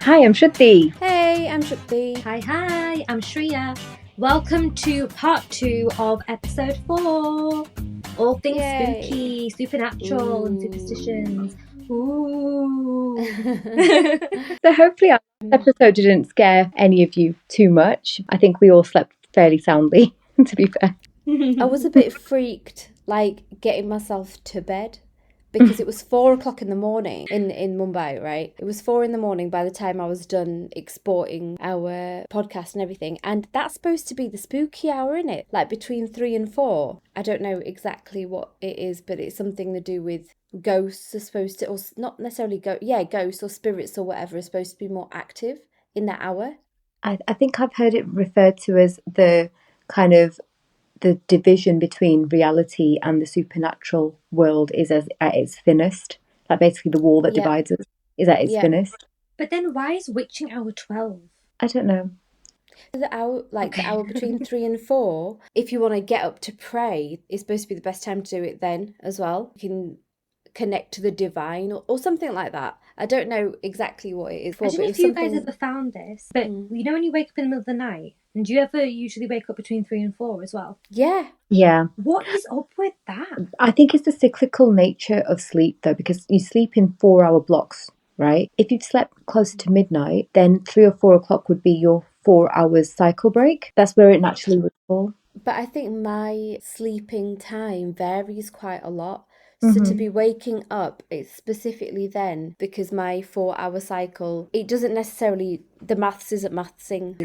Hi, I'm Shruti. Hey, I'm Shukti. Hi, I'm Shreeya. Welcome to part 2 of episode 4. All things Yay. spooky, supernatural, and superstitions. Ooh. So hopefully our episode didn't scare any of you too much. I think we all slept fairly soundly, to be fair. I was a bit freaked, getting myself to bed because it was 4 o'clock in the morning in Mumbai, right? It was 4 in the morning by the time I was done exporting our podcast and everything. And that's supposed to be the spooky hour, isn't it? Like between 3 and 4. I don't know exactly what it is, but it's something to do with ghosts are supposed to, or not necessarily ghosts or spirits or whatever are supposed to be more active in that hour. I think I've heard it referred to as the kind of the division between reality and the supernatural world is at its thinnest. Like basically the wall that Yeah. divides us is at its Yeah. thinnest. But then why is witching hour 12? I don't know. The hour, Okay. the hour between 3 and 4, if you want to get up to pray, is supposed to be the best time to do it then as well. You can connect to the divine or something like that. I don't know exactly what it is for, I don't but know it's if you something. guys ever found this, but you know when you wake up in the middle of the night, and do you ever usually wake up between 3 and 4 as well? Yeah. Yeah. What is up with that? I think it's the cyclical nature of sleep, though, because you sleep in 4 hour blocks, right? If you've slept closer to midnight, then 3 or 4 o'clock would be your 4 hours cycle break. That's where it naturally would fall. But I think my sleeping time varies quite a lot. So to be waking up, it's specifically then because my 4 hour cycle, it doesn't necessarily, the maths isn't mathsing.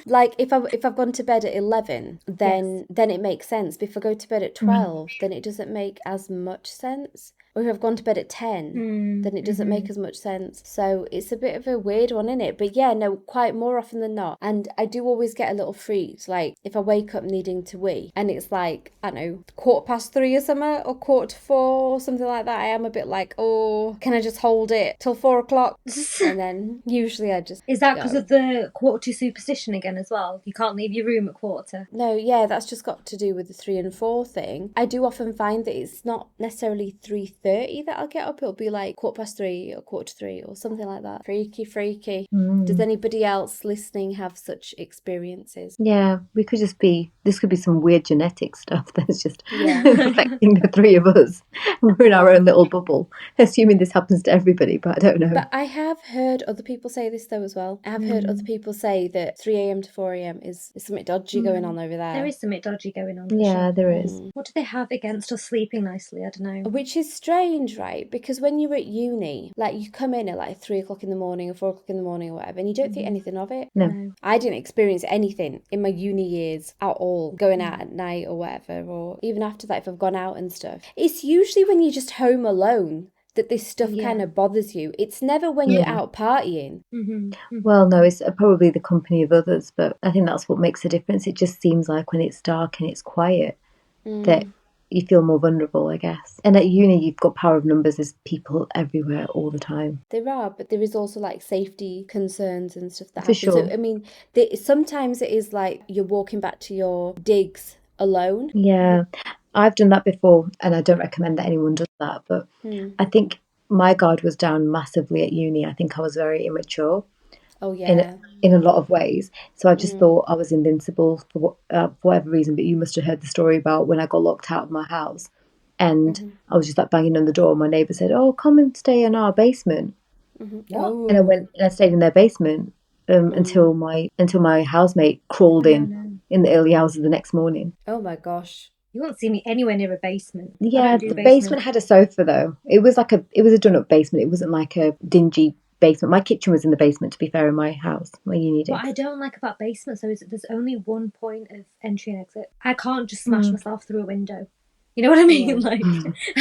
Like if I've gone to bed at 11, then it makes sense. But if I go to bed at 12, then it doesn't make as much sense. Or if I've gone to bed at 10, then it doesn't make as much sense. So it's a bit of a weird one, isn't it? But yeah, no, quite more often than not. And I do always get a little freaked, like if I wake up needing to wee and it's like, I don't know, 3:15 or something, or 4:45 or something like that, I am a bit like, oh, can I just hold it till 4 o'clock? And then usually I just Is that go. because of the 1:45 superstition again as well? You can't leave your room at 1:45. No, yeah, that's just got to do with the 3 and 4 thing. I do often find that it's not necessarily 3:30 that I'll get up. It'll be like 3:15 or 2:45 or something like that. Freaky. Does anybody else listening have such experiences? Yeah, this could be some weird genetic stuff that's just Yeah. affecting the three of us. We're in our own little bubble, assuming this happens to everybody, but I don't know. But I have heard other people say this though as well. I have heard other people say that 3 a.m. to 4 a.m. is something dodgy going on over there. There is something dodgy going on. For Yeah, sure. there is. What do they have against us sleeping nicely? I don't know. Which is strange, right? Because when you're at uni, like you come in at like 3 o'clock in the morning or 4 o'clock in the morning or whatever, and you don't think anything of it. No. I didn't experience anything in my uni years at all, going out at night or whatever, or even after that if I've gone out and stuff. It's usually when you're just home alone that this stuff kind of bothers you. It's never when you're out partying. Well, no, it's probably the company of others, but I think that's what makes a difference. It just seems like when it's dark and it's quiet that you feel more vulnerable, I guess. And at uni, you've got power of numbers. There's people everywhere all the time. There are, but there is also like safety concerns and stuff that For happen. sure. So, I mean, sometimes it is like you're walking back to your digs alone. Yeah, I've done that before, and I don't recommend that anyone does that. But I think my guard was down massively at uni. I think I was very immature. Oh yeah. In a lot of ways. So I just thought I was invincible for whatever reason. But you must have heard the story about when I got locked out of my house, and I was just like banging on the door. And my neighbour said, "Oh, come and stay in our basement." Oh. And I went and I stayed in their basement until my housemate crawled in the early hours of the next morning. Oh my gosh. You won't see me anywhere near a basement. Yeah, the basement had a sofa though. It was a done up basement. It wasn't like a dingy basement. My kitchen was in the basement, to be fair, in my house, my uni days. What I don't like about basements though is that there's only one point of entry and exit. I can't just smash myself through a window. You know what I mean? Yeah. Like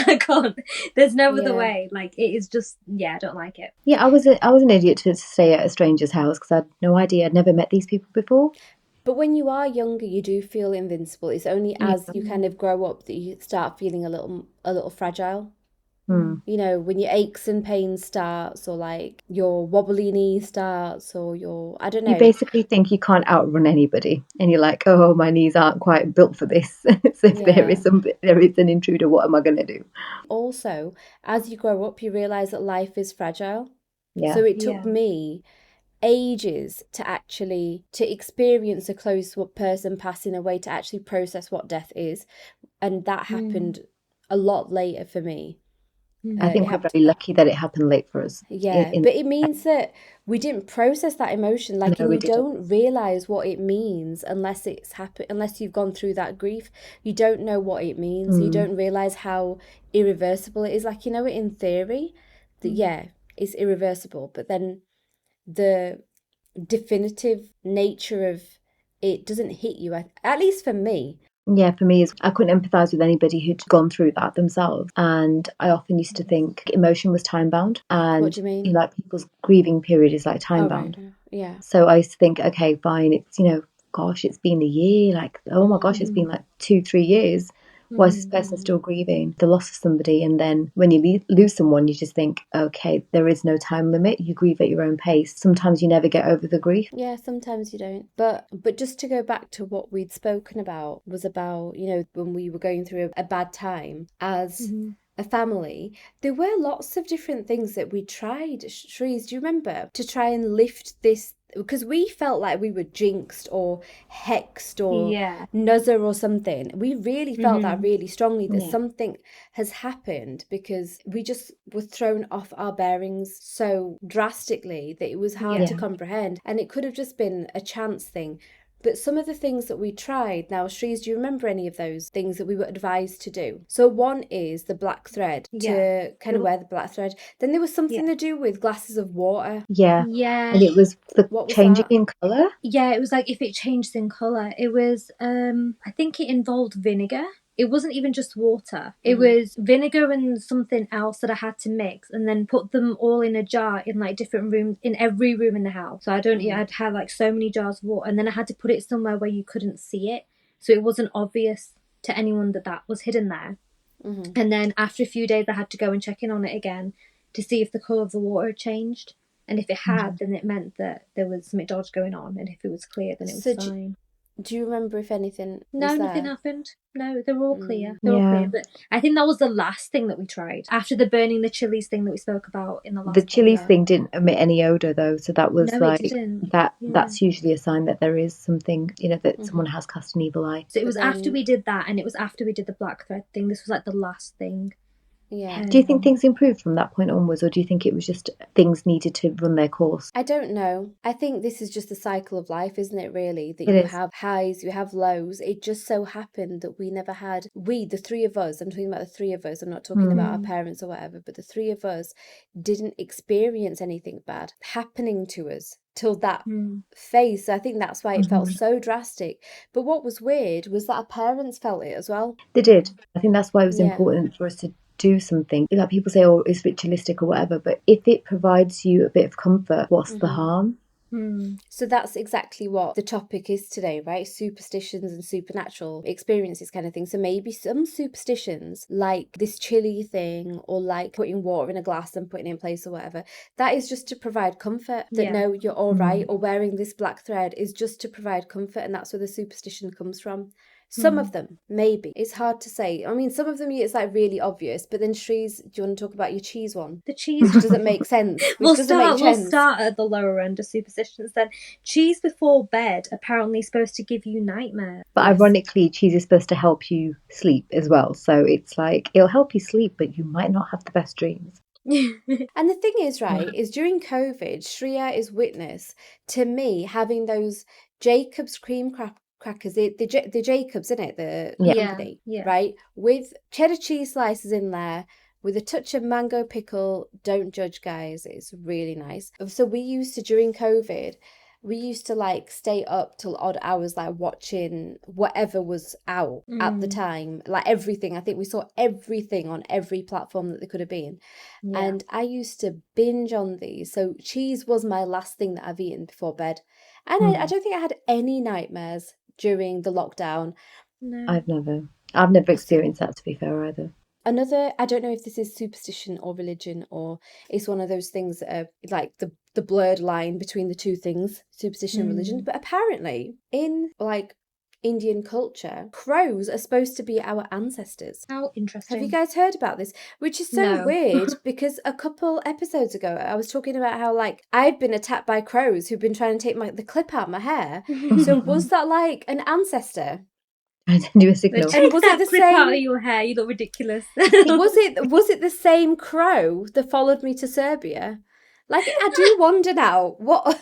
I can't. There's no other way. Like it is just I don't like it. Yeah, I was an idiot to stay at a stranger's house because I had no idea. I'd never met these people before. But when you are younger, you do feel invincible. It's only as you kind of grow up that you start feeling a little fragile. You know, when your aches and pains starts, or like your wobbly knee starts, or I don't know. You basically think you can't outrun anybody, and you're like, oh, my knees aren't quite built for this. So if there is an intruder, what am I going to do? Also, as you grow up, you realise that life is fragile. Yeah. So it took me ages to experience a close person passing away, to actually process what death is. And that happened a lot later for me. I think we're very lucky that it happened late for us. Yeah, but it means that we didn't process that emotion, like, No, and we you didn't. don't realize what it means unless it's happened, unless you've gone through that grief. You don't know what it means. You don't realize how irreversible it is. Like, you know, in theory, that yeah, it's irreversible, but then the definitive nature of it doesn't hit you. At least for me. Yeah, for me, I couldn't empathise with anybody who'd gone through that themselves. And I often used to think emotion was time bound. And What do you mean? like people's grieving period is like time bound. Right. Yeah. So I used to think, okay, fine, it's, gosh, it's been a year. Like, oh my gosh, it's been like 2-3 years. Why is this person still grieving the loss of somebody? And then when you lose someone, you just think, okay, there is no time limit. You grieve at your own pace. Sometimes you never get over the grief. Yeah, sometimes you don't. But just to go back to what we'd spoken about, was about, you know, when we were going through a bad time as a family, there were lots of different things that we tried. Shrees, do you remember? To try and lift this, because we felt like we were jinxed or hexed or nuzzer or something. We really felt that really strongly, that something has happened, because we just were thrown off our bearings so drastically that it was hard to comprehend. And it could have just been a chance thing. But some of the things that we tried, now, Shrees, do you remember any of those things that we were advised to do? So one is the black thread, to kind of wear the black thread. Then there was something to do with glasses of water. Yeah. Yeah. And it was the What was changing that? in colour. Yeah, it was like if it changed in colour. It was, I think it involved vinegar. It wasn't even just water. It was vinegar and something else that I had to mix and then put them all in a jar in like different rooms, in every room in the house. So I'd had like so many jars of water, and then I had to put it somewhere where you couldn't see it. So it wasn't obvious to anyone that was hidden there. And then after a few days, I had to go and check in on it again to see if the colour of the water had changed. And if it had, then it meant that there was something dodgy going on. And if it was clear, then it was fine. Do you remember if anything No, was nothing there? happened. No, they were all clear. They were all clear. But I think that was the last thing that we tried. After the burning the chilies thing that we spoke about in the last The chilies podcast. thing didn't emit any odour though, so that was No, like it didn't. that's usually a sign that there is something, that someone has cast an evil eye. So it was after we did that, and it was after we did the black thread thing. This was like the last thing. Yeah. Do you think things improved from that point onwards, or do you think it was just things needed to run their course? I don't know. I think this is just the cycle of life, isn't it, really? That you have highs, you have lows. It just so happened that we never had, the three of us, I'm talking about the three of us, I'm not talking about our parents or whatever, but the three of us didn't experience anything bad happening to us till that phase. So I think that's why it felt so drastic. But what was weird was that our parents felt it as well. They did. I think that's why it was important for us to do something. Like people say, oh, it's ritualistic or whatever, but if it provides you a bit of comfort, what's the harm? So that's exactly what the topic is today, right? Superstitions and supernatural experiences kind of thing. So maybe some superstitions, like this chili thing, or like putting water in a glass and putting it in place or whatever, that is just to provide comfort, that no, you're all right. Or wearing this black thread is just to provide comfort, and that's where the superstition comes from. Some of them, maybe. It's hard to say. I mean, some of them, it's like really obvious. But then, Shrees, do you want to talk about your cheese one? The cheese Which doesn't make sense. We'll start at the lower end of superstitions then. Cheese before bed apparently supposed to give you nightmares. But ironically, cheese is supposed to help you sleep as well. So it's like, it'll help you sleep, but you might not have the best dreams. And the thing is, right, is during COVID, Shreeya is witness to me having those Jacob's cream crackers, the Jacobs, isn't it, the company, right, with cheddar cheese slices in there, with a touch of mango pickle. Don't judge, guys, it's really nice. So we used to, during COVID, we used to like stay up till odd hours, like watching whatever was out at the time, like everything. I think we saw everything on every platform that there could have been. And I used to binge on these. So cheese was my last thing that I've eaten before bed. And I don't think I had any nightmares during the lockdown. No. I've never experienced that, to be fair, either. Another, I don't know if this is superstition or religion, or it's one of those things that are like the blurred line between the two things, superstition and religion. But apparently in Indian culture, crows are supposed to be our ancestors. How interesting. Have you guys heard about this? Which is so weird because a couple episodes ago I was talking about how like I'd been attacked by crows who've been trying to take the clip out of my hair. So was that like an ancestor? I send you a signal. And was it the clip same? out of your hair, you look ridiculous. Was it the same crow that followed me to Serbia? Like I do wonder now what.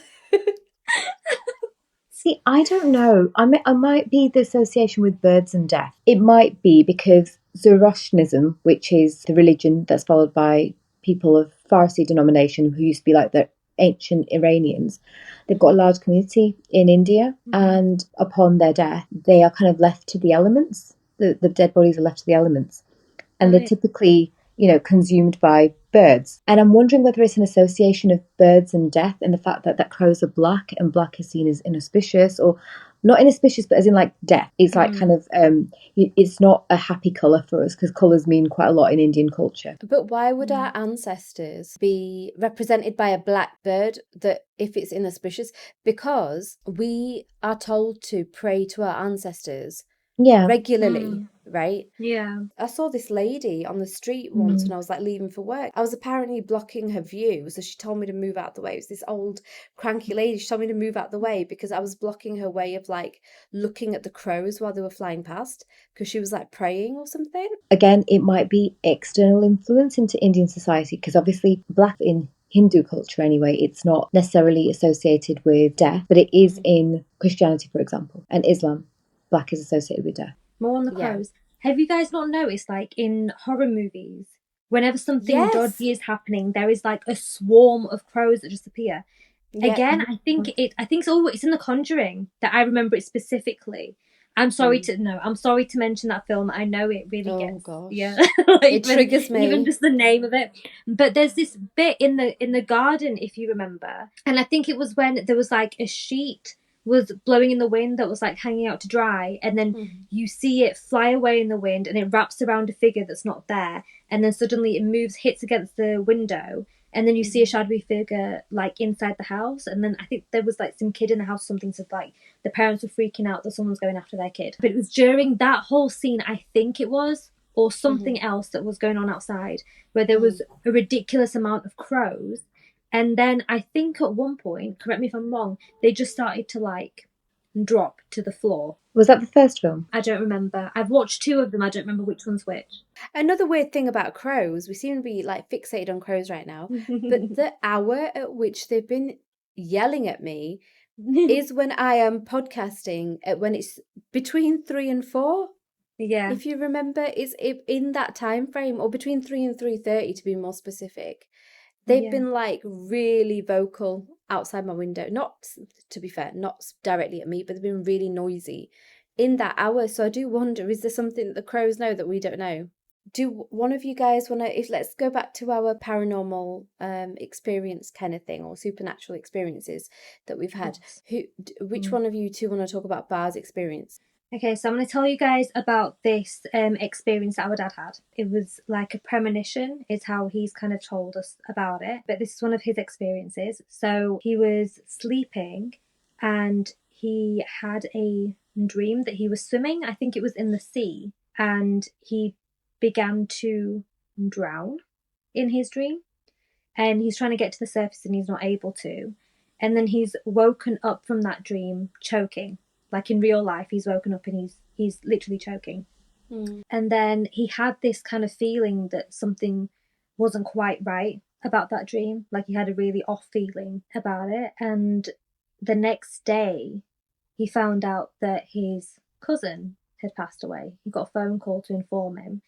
See, I don't know. I might be the association with birds and death. It might be because Zoroastrianism, which is the religion that's followed by people of Farsi denomination who used to be like the ancient Iranians, they've got a large community in India, and upon their death, they are kind of left to the elements. The dead bodies are left to the elements, and they're typically, consumed by birds. And I'm wondering whether it's an association of birds and death and the fact that crows are black and black is seen as inauspicious, or not inauspicious, but as in like death. It's like kind of, it's not a happy colour for us because colours mean quite a lot in Indian culture. But why would our ancestors be represented by a black bird that if it's inauspicious? Because we are told to pray to our ancestors regularly, right? Yeah. I saw this lady on the street once when I was like leaving for work. I was apparently blocking her view, so she told me to move out the way. It was this old cranky lady. She told me to move out the way because I was blocking her way of like looking at the crows while they were flying past because she was like praying or something. Again, it might be external influence into Indian society because obviously black in Hindu culture anyway, it's not necessarily associated with death, but it is in Christianity, for example, and Islam. Black is associated with death. More on the crows. Have you guys not noticed, like in horror movies, whenever something dodgy is happening, there is like a swarm of crows that just appear? Again, I think it's in The Conjuring that I remember it specifically. I'm sorry to mention that film. I know it really gets it triggers me. Even just the name of it. But there's this bit in the garden, if you remember, and I think it was when there was like a sheet was blowing in the wind that was like hanging out to dry, and then you see it fly away in the wind and it wraps around a figure that's not there, and then suddenly it moves, hits against the window, and then you see a shadowy figure like inside the house, and then I think there was like some kid in the house, something, so like the parents were freaking out that someone's going after their kid. But it was during that whole scene, I think it was, or something else that was going on outside, where there was a ridiculous amount of crows. And then I think at one point, correct me if I'm wrong, they just started to like drop to the floor. Was that the first film? I don't remember. I've watched two of them. I don't remember which one's which. Another weird thing about crows, we seem to be like fixated on crows right now, but the hour at which they've been yelling at me is when I am podcasting, when it's between 3 and 4. Yeah. If you remember, it's in that time frame, or between 3 and 3:30 to be more specific. They've been like really vocal outside my window. Not, to be fair, not directly at me, but they've been really noisy in that hour. So I do wonder, is there something that the crows know that we don't know? Do one of you guys want to, let's go back to our paranormal experience kind of thing, or supernatural experiences that we've had. Which one of you two want to talk about Bar's experience? Okay, so I'm going to tell you guys about this experience that our dad had. It was like a premonition, is how he's kind of told us about it. But this is one of his experiences. So he was sleeping and he had a dream that he was swimming. I think it was in the sea. And he began to drown in his dream. And he's trying to get to the surface and he's not able to. And then he's woken up from that dream choking. Like in real life, he's woken up and he's literally choking. And then he had this kind of feeling that something wasn't quite right about that dream. Like he had a really off feeling about it. And the next day, he found out that his cousin had passed away. He got a phone call to inform him.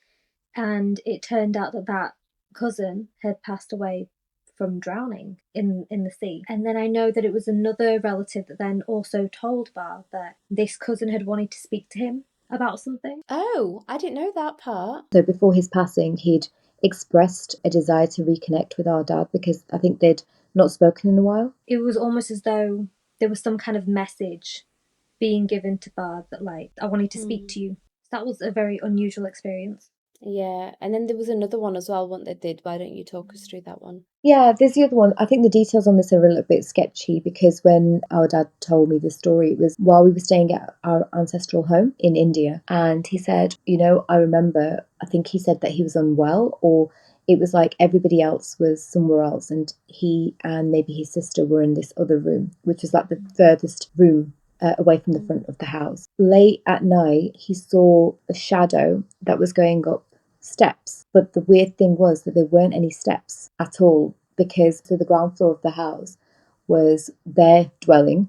And it turned out that cousin had passed away from drowning in the sea. And then I know that it was another relative that then also told Bar that this cousin had wanted to speak to him about something. Oh, I didn't know that part. So before his passing, he'd expressed a desire to reconnect with our dad because I think they'd not spoken in a while. It was almost as though there was some kind of message being given to Bar that like, I wanted to speak to you. That was a very unusual experience. Yeah, and then there was another one as well, one they did. Why don't you talk us through that one? Yeah, there's the other one. I think the details on this are a little bit sketchy because when our dad told me the story, it was while we were staying at our ancestral home in India. And he said, I remember, I think he said that he was unwell, or it was like everybody else was somewhere else. And he and maybe his sister were in this other room, which was like the furthest room away from the front of the house. Late at night, he saw a shadow that was going up steps. But the weird thing was that there weren't any steps at all because the ground floor of the house was their dwelling,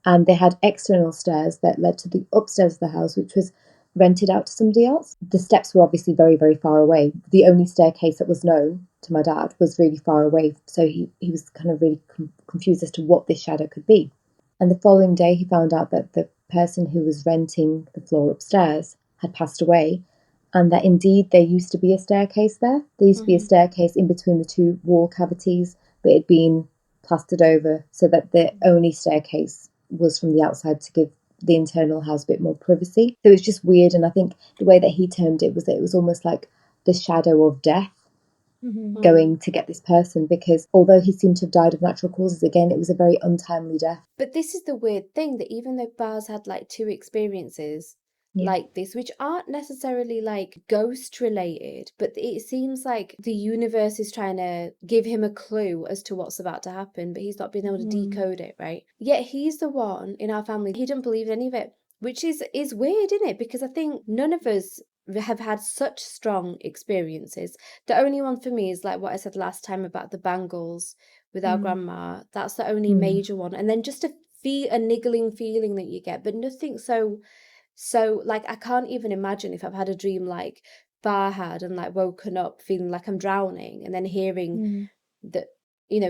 and they had external stairs that led to the upstairs of the house, which was rented out to somebody else. The steps were obviously very, very far away. The only staircase that was known to my dad was really far away. So he was kind of really confused as to what this shadow could be. And the following day, he found out that the person who was renting the floor upstairs had passed away, and that indeed there used to be a staircase there. There used to be a staircase in between the two wall cavities, but it had been plastered over so that the only staircase was from the outside to give the internal house a bit more privacy. So it's just weird, and I think the way that he termed it was that it was almost like the shadow of death going to get this person, because although he seemed to have died of natural causes, again, it was a very untimely death. But this is the weird thing, that even though Baz had like two experiences like this, which aren't necessarily like ghost related, but it seems like the universe is trying to give him a clue as to what's about to happen, but he's not been able to decode it, right? Yet he's the one in our family, he didn't believe any of it, which is weird, isn't it? Because I think none of us have had such strong experiences. The only one for me is like what I said last time about the bangles with our grandma. That's the only major one. And then just a niggling feeling that you get, but nothing so like I can't even imagine if I've had a dream like Bar had and like woken up feeling like I'm drowning, and then hearing that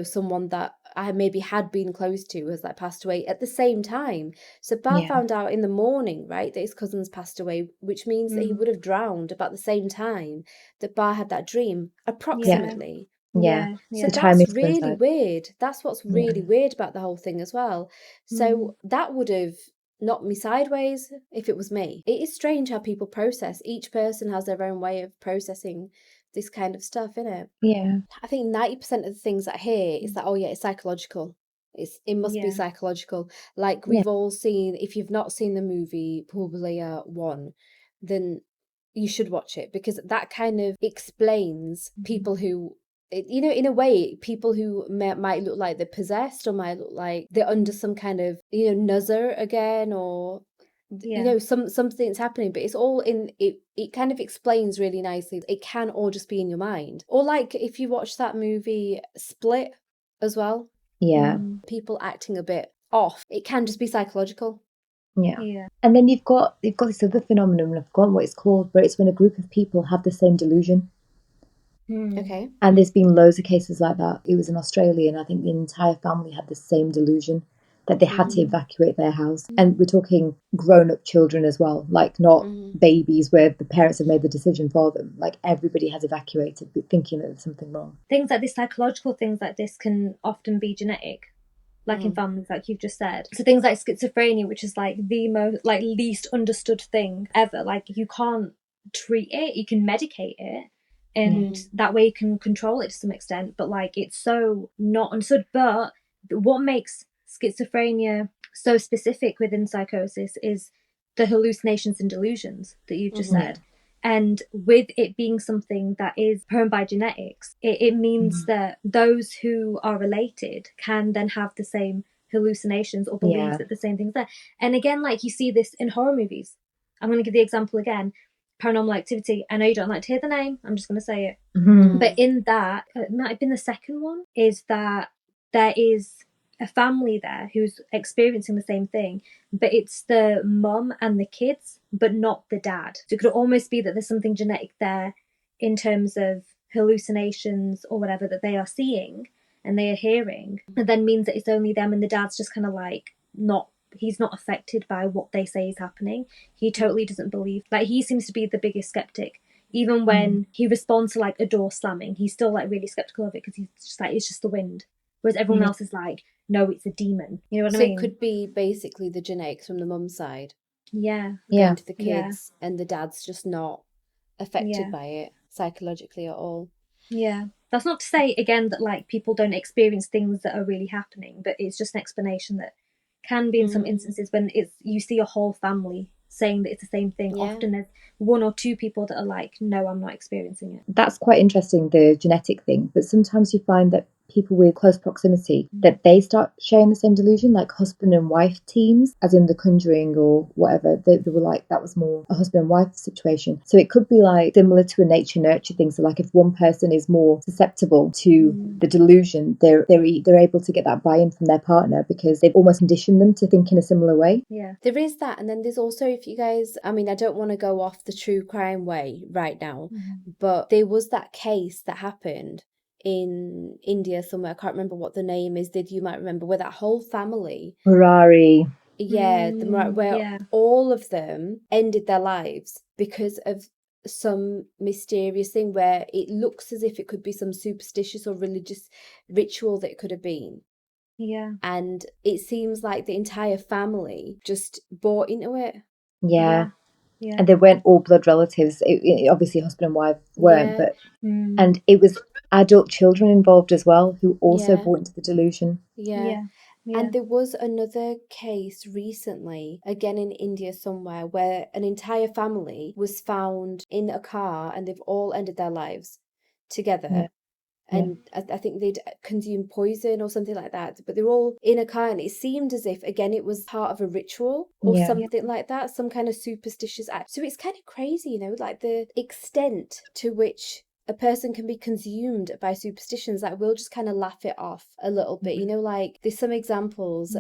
someone that I maybe had been close to has like passed away at the same time. So Bar found out in the morning, right, that his cousin's passed away, which means that he would have drowned about the same time that Bar had that dream, approximately. Yeah. So The that's timings really coincide. weird. That's what's really weird about the whole thing as well. So that would have knocked me sideways if it was me. It is strange how people process. Each person has their own way of processing this kind of stuff, innit? Yeah. I think 90% of the things I hear is that, oh yeah, it's psychological. It must be psychological. Like Yeah. we've all seen, if you've not seen the movie Publia 1, then you should watch it, because that kind of explains people who, in a way, people who might look like they're possessed, or might look like they're under some kind of, nuzzer again, or something's happening, but it's all in it kind of explains really nicely. It can all just be in your mind, or like if you watch that movie Split as well, Yeah. people acting a bit off, it can just be psychological. Yeah. And then you've got this other phenomenon, I've forgotten what it's called, but it's when a group of people have the same delusion. Okay. And there's been loads of cases like that. It was in Australia, and I think the entire family had the same delusion that they had to evacuate their house. And we're talking grown-up children as well, like not babies where the parents have made the decision for them. Like everybody has evacuated, thinking that there's something wrong. Things like this, psychological things like this, can often be genetic, like in families, like you've just said. So things like schizophrenia, which is like the most like least understood thing ever. Like you can't treat it, you can medicate it, and that way you can control it to some extent, but like it's so not understood. But what makes schizophrenia so specific within psychosis is the hallucinations and delusions that you've just said. And with it being something that is prone by genetics, it means that those who are related can then have the same hallucinations or believe that the same thing's there. And again, like you see this in horror movies. I'm going to give the example again. Paranormal Activity. I know you don't like to hear the name. I'm just going to say it. But in that, it might have been the second one, is that there is a family there who's experiencing the same thing, but it's the mum and the kids, but not the dad. So it could almost be that there's something genetic there in terms of hallucinations or whatever that they are seeing and they are hearing. And then means that it's only them, and the dad's just kind of like he's not affected by what they say is happening. He totally doesn't believe. Like he seems to be the biggest skeptic. Even when he responds to like a door slamming, he's still like really skeptical of it, because he's just like, it's just the wind. Whereas everyone else is like, no, it's a demon. You know what I mean? So it could be basically the genetics from the mum's side Yeah. going to the kids, and the dad's just not affected by it psychologically at all. Yeah. That's not to say, again, that like people don't experience things that are really happening, but it's just an explanation that can be in some instances when you see a whole family saying that it's the same thing. Yeah. Often there's one or two people that are like, no, I'm not experiencing it. That's quite interesting, the genetic thing. But sometimes you find that people with close proximity, that they start sharing the same delusion, like husband and wife teams, as in The Conjuring or whatever. They were like, that was more a husband and wife situation. So it could be like similar to a nature nurture thing. So like if one person is more susceptible to the delusion, they're able to get that buy-in from their partner because they've almost conditioned them to think in a similar way. Yeah. There is that, and then there's also, if you guys, I mean, I don't want to go off the true crime way right now, but there was that case that happened in India somewhere. I can't remember what the name is. You might remember, where that whole family, Ferrari. yeah, where yeah. all of them ended their lives because of some mysterious thing where it looks as if it could be some superstitious or religious ritual that it could have been. Yeah. And it seems like the entire family just bought into it. Yeah. Yeah. And they weren't all blood relatives. Obviously, husband and wife weren't, Yeah. but and it was adult children involved as well who also Yeah. bought into the delusion. Yeah. And there was another case recently, again in India somewhere, where an entire family was found in a car and they've all ended their lives together. Yeah. And I think they'd consumed poison or something like that. But they were all in a car, and it seemed as if, again, it was part of a ritual or something like that, some kind of superstitious act. So it's kind of crazy, you know, like the extent to which a person can be consumed by superstitions. Like, we'll just kind of laugh it off a little bit, you know, like there's some examples.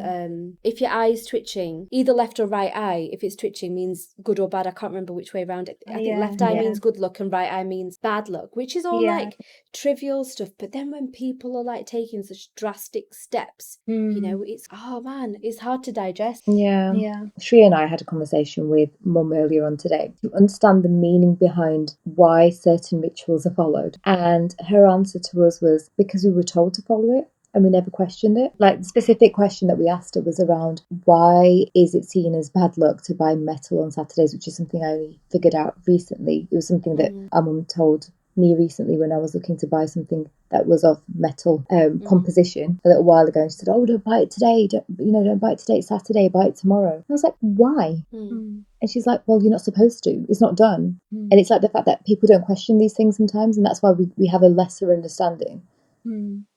If your eye's twitching, either left or right eye, if it's twitching, means good or bad. I can't remember which way around it. I think left eye means good luck and right eye means bad luck, which is all like trivial stuff. But then when people are like taking such drastic steps, you know, it's, oh man, it's hard to digest. Yeah. Shreeya and I had a conversation with Mum earlier on today to understand the meaning behind why certain rituals are followed. And her answer to us was because we were told to follow it and we never questioned it. Like, the specific question that we asked her was around why is it seen as bad luck to buy metal on Saturdays, which is something I only figured out recently. It was something that our mum told me recently when I was looking to buy something that was of metal composition a little while ago. And she said, oh, don't buy it today. Don't buy it today. It's Saturday. Buy it tomorrow. And I was like, why? And she's like, well, you're not supposed to. It's not done. And it's like the fact that people don't question these things sometimes. And that's why we have a lesser understanding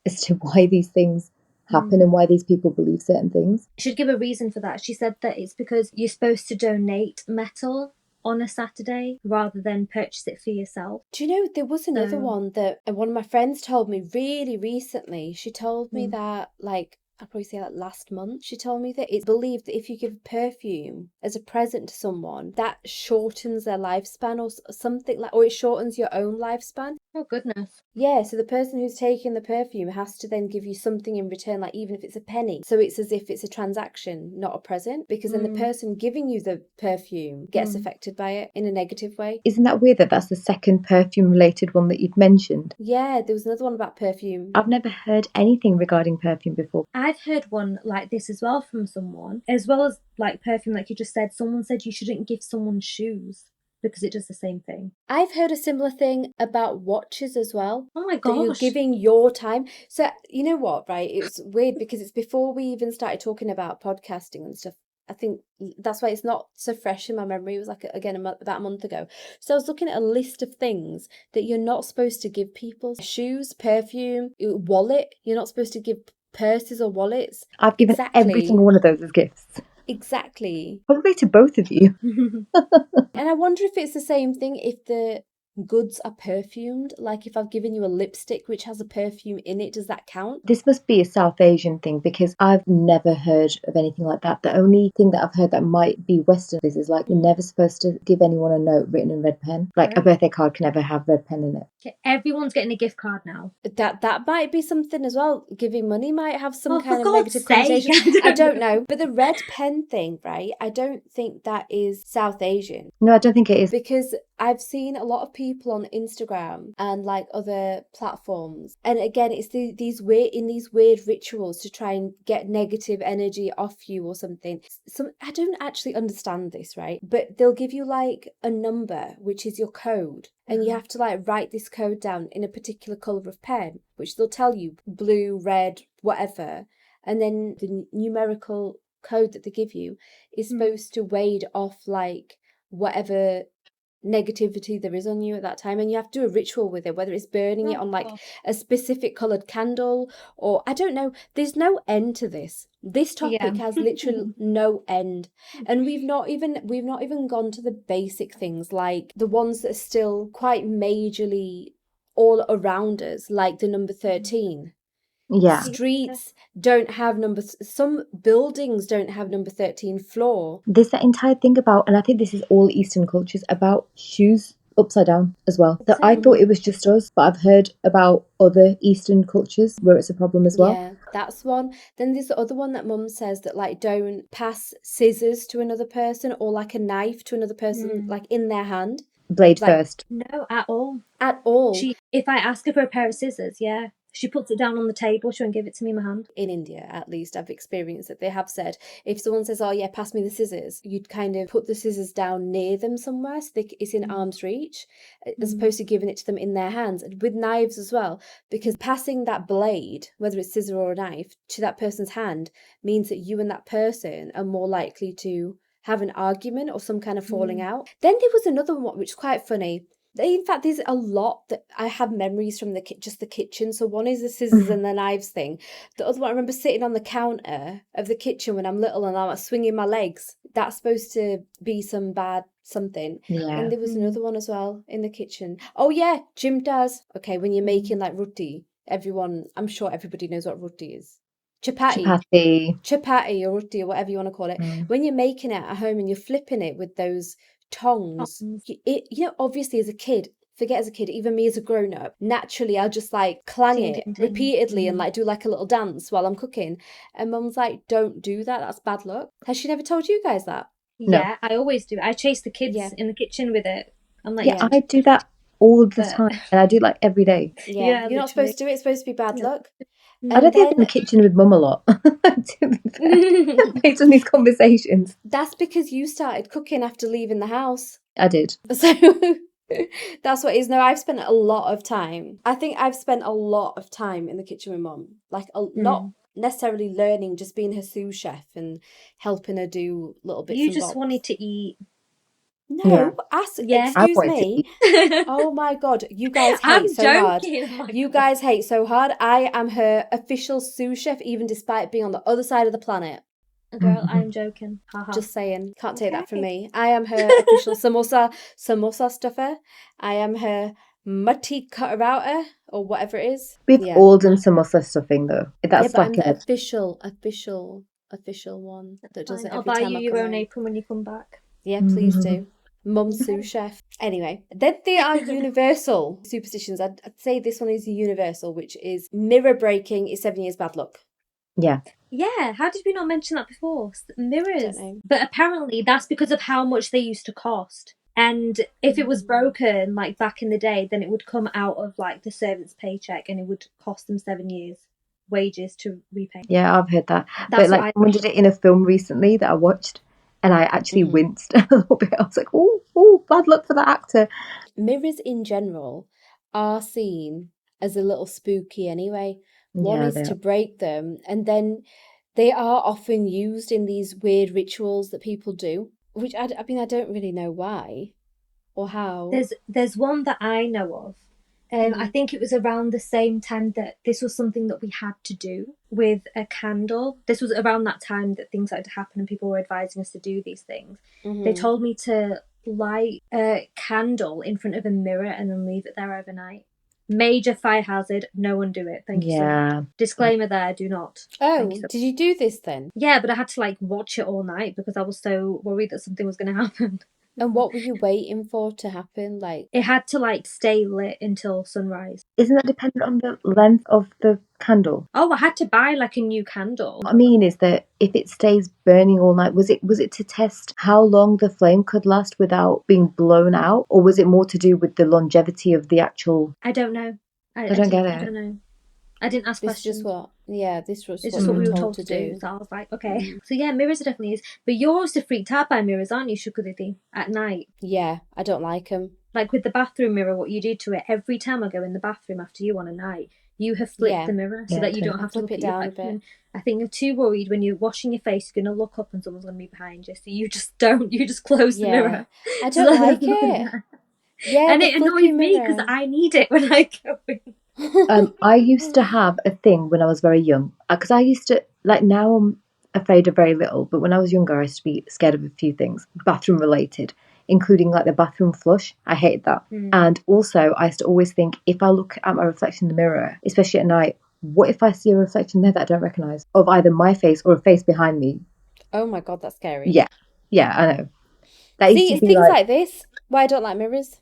as to why these things happen and why these people believe certain things. Should give a reason for that. She said that it's because you're supposed to donate metal on a Saturday rather than purchase it for yourself. Do you know, there was another one that one of my friends told me really recently. She told me that, like, I'll probably say like last month, she told me that it's believed that if you give perfume as a present to someone, that shortens their lifespan or something like, or it shortens your own lifespan. Oh, goodness. Yeah, so the person who's taking the perfume has to then give you something in return, like even if it's a penny. So it's as if it's a transaction, not a present, because then the person giving you the perfume gets affected by it in a negative way. Isn't that weird that that's the second perfume-related one that you've mentioned? Yeah, there was another one about perfume. I've never heard anything regarding perfume before. I've heard one like this as well from someone, as well as like perfume, like you just said. Someone said you shouldn't give someone shoes because it does the same thing. I've heard a similar thing about watches as well. Oh my That gosh. you're giving your time. So, you know what, right? It's weird because it's before we even started talking about podcasting and stuff. I think that's why it's not so fresh in my memory. It was like, again, about a month ago. So I was looking at a list of things that you're not supposed to give people. Shoes, perfume, wallet. You're not supposed to give purses or wallets. I've given every single one of those as gifts. Exactly. Probably to both of you. And I wonder if it's the same thing if the goods are perfumed. Like if I've given you a lipstick which has a perfume in it, does that count? This must be a South Asian thing because I've never heard of anything like that. The only thing that I've heard that might be Western is like you're never supposed to give anyone a note written in red pen. Like a birthday card can never have red pen in it. Okay, everyone's getting a gift card now. That might be something as well. Giving money might have some Oh, kind for of negative God's sake. connotation. I don't know. But the red pen thing, right? I don't think that is South Asian. No, I don't think it is. Because I've seen a lot of people on Instagram and like other platforms, and again, it's these weird rituals to try and get negative energy off you or something. I don't actually understand this, right? But they'll give you like a number, which is your code, and you have to like write this code down in a particular color of pen, which they'll tell you blue, red, whatever, and then the numerical code that they give you is supposed to wade off like whatever negativity there is on you at that time, and you have to do a ritual with it, whether it's burning it on like a specific colored candle, or I don't know. There's no end to this topic. Has literally no end, and we've not even gone to the basic things, like the ones that are still quite majorly all around us, like the number 13. Yeah. Streets don't have numbers. Some buildings don't have number 13 floor. There's that entire thing about, and I think this is all Eastern cultures, about shoes upside down as well. So I thought it was just us, but I've heard about other Eastern cultures where it's a problem as well. Yeah, that's one. Then there's the other one that Mum says that like don't pass scissors to another person or like a knife to another person like in their hand. Blade Like, first. No, at all. At all. If I ask her for a pair of scissors, she puts it down on the table. She won't give it to me in my hand. In India, at least, I've experienced that they have said if someone says, "Oh yeah, pass me the scissors," you'd kind of put the scissors down near them somewhere so it's in arm's reach, as opposed to giving it to them in their hands. And with knives as well, because passing that blade, whether it's scissor or a knife, to that person's hand means that you and that person are more likely to have an argument or some kind of falling out. Then there was another one which is quite funny. In fact, there's a lot that I have memories from just the kitchen. So one is the scissors and the knives thing. The other one, I remember sitting on the counter of the kitchen when I'm little and I'm swinging my legs. That's supposed to be some bad something. Yeah. And there was another one as well in the kitchen. Oh yeah, Jim does. Okay, when you're making like roti, I'm sure everybody knows what roti is. Chapati or roti or whatever you want to call it. When you're making it at home and you're flipping it with those tongs, obviously as a kid, even me as a grown-up, naturally I'll just like clang it repeatedly and like do like a little dance while I'm cooking, and Mum's like, don't do that, that's bad luck. Has she never told you guys that? Yeah, I always do. I chase the kids in the kitchen with it. I'm like, I do that all the time, and I do like every day. You're not supposed to do it. It's supposed to be bad luck. I don't think I'm in the kitchen with Mum a lot. Based on these conversations. That's because you started cooking after leaving the house. I did. So that's what it is. No, I've spent a lot of time. I think I've spent a lot of time in the kitchen with Mum. Like, not necessarily learning, just being her sous chef and helping her do little bits and bobs. You just wanted to eat. No, excuse me. Oh my God, you guys hate so hard. You guys hate so hard. I am her official sous chef, even despite being on the other side of the planet. Girl, I'm joking. Just saying, can't take that from me. I am her official samosa stuffer. I am her mutty cutter outer, or whatever it is. We've all done samosa stuffing though. That's but I'm the official one that does it every time. I'll buy you your own apron when you come back. Yeah, please do. Mum's sous chef. Anyway, then there are universal superstitions. I'd say this one is universal, which is mirror breaking is 7 years bad luck. Yeah. Yeah, how did we not mention that before? Mirrors. But apparently that's because of how much they used to cost. And if it was broken, like back in the day, then it would come out of like the servant's paycheck and it would cost them 7 years wages to repay. Yeah, I've heard that. But like someone did it in a film recently that I watched, and I actually winced a little bit. I was like, oh, bad luck for that actor. Mirrors in general are seen as a little spooky anyway. One is to break them, and then they are often used in these weird rituals that people do, which I mean, I don't really know why or how. There's one that I know of. I think it was around the same time that this was something that we had to do with a candle. This was around that time that things started to happen and people were advising us to do these things. They told me to light a candle in front of a mirror and then leave it there overnight. Major fire hazard, no one do it. Thank you so much. Disclaimer there, do not. Oh, did you do this then? Yeah, but I had to like watch it all night because I was so worried that something was going to happen. And what were you waiting for to happen? Like, It had to like stay lit until sunrise. Isn't that dependent on the length of the candle? Oh, I had to buy like a new candle. What I mean is that if it stays burning all night, was it to test how long the flame could last without being blown out, or was it more to do with the longevity of the actual? I don't know. I don't get I it. don't know. I didn't ask this is questions. just what, yeah, this was It's what just you what were we were told told to do. do. So I was like, okay. So yeah, mirrors are definitely is. But you're also freaked out by mirrors, aren't you, Shukti, at night? Yeah, I don't like them. Like with the bathroom mirror, what you do to it, every time I go in the bathroom after you on a night, you have flipped Yeah. the mirror so Yeah, that you don't I have to flip look it at your down a reflection. bit. I think you're too worried when you're washing your face, you're going to look up and someone's going to be behind you. So you just don't, you just close the Yeah. mirror. I So don't that they're like looking it. behind. Yeah, And the it flippy annoys me because mirror. I need it when I go in. I used to have a thing when I was very young, because I used to, like, now I'm afraid of very little, but when I was younger I used to be scared of a few things bathroom related, including like the bathroom flush. I hated that. And also I used to always think, if I look at my reflection in the mirror, especially at night, what if I see a reflection there that I don't recognise, of either my face or a face behind me? Oh my God, that's scary. Yeah, I know. That used See, to it's be things like, like this why I don't like mirrors.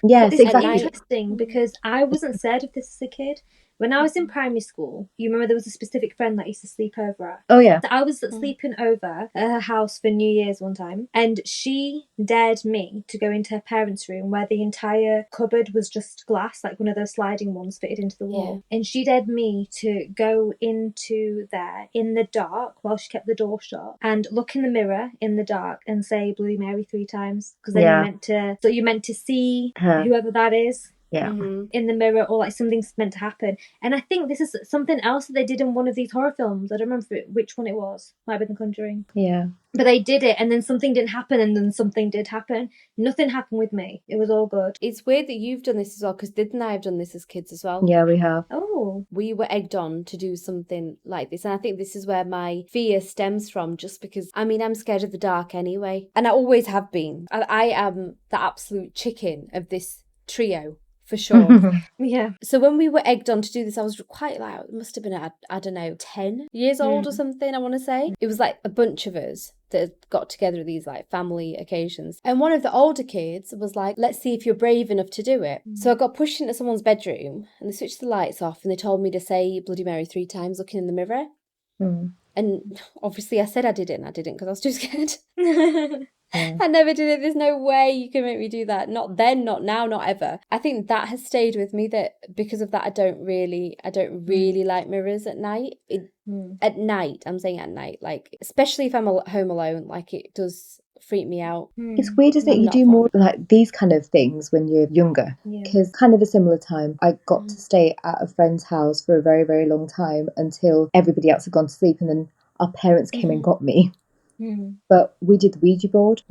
yes, This is exactly. interesting because I wasn't scared of this as a kid. When I was in primary school, you remember there was a specific friend that I used to sleep over at. Oh yeah. So I was sleeping over at her house for New Year's one time, and she dared me to go into her parents' room where the entire cupboard was just glass, like one of those sliding ones fitted into the wall. And she dared me to go into there in the dark while she kept the door shut and look in the mirror in the dark and say Bloody Mary 3 times, because then you're meant to see Her. whoever that is Yeah. in the mirror, or like something's meant to happen. And I think this is something else that they did in one of these horror films. I don't remember which one it was. Might have been The Conjuring. Yeah. But they did it, and then something didn't happen, and then something did happen. Nothing happened with me. It was all good. It's weird that you've done this as well, because Did and I have done this as kids as well. Yeah, we have. Oh. We were egged on to do something like this, and I think this is where my fear stems from, just because, I mean, I'm scared of the dark anyway, and I always have been. I am the absolute chicken of this trio, for sure. Yeah. So when we were egged on to do this, I was quite like, it must have been, I don't know, 10 years old or something, I want to say. It was like a bunch of us that had got together at these like family occasions. And one of the older kids was like, let's see if you're brave enough to do it. So I got pushed into someone's bedroom and they switched the lights off and they told me to say Bloody Mary 3 times looking in the mirror. And obviously I said I did it, and I didn't because I was too scared. I never did it. There's no way you can make me do that. Not then, not now, not ever. I think that has stayed with me, that because of that I don't really like mirrors at night. At night, I'm saying at night, like especially if I'm home alone, like it does freak me out. It's weird, isn't it? You do more like these kind of things when you're younger. Because kind of a similar time, I got to stay at a friend's house for a very, very long time until everybody else had gone to sleep, and then our parents came and got me. But we did the Ouija board,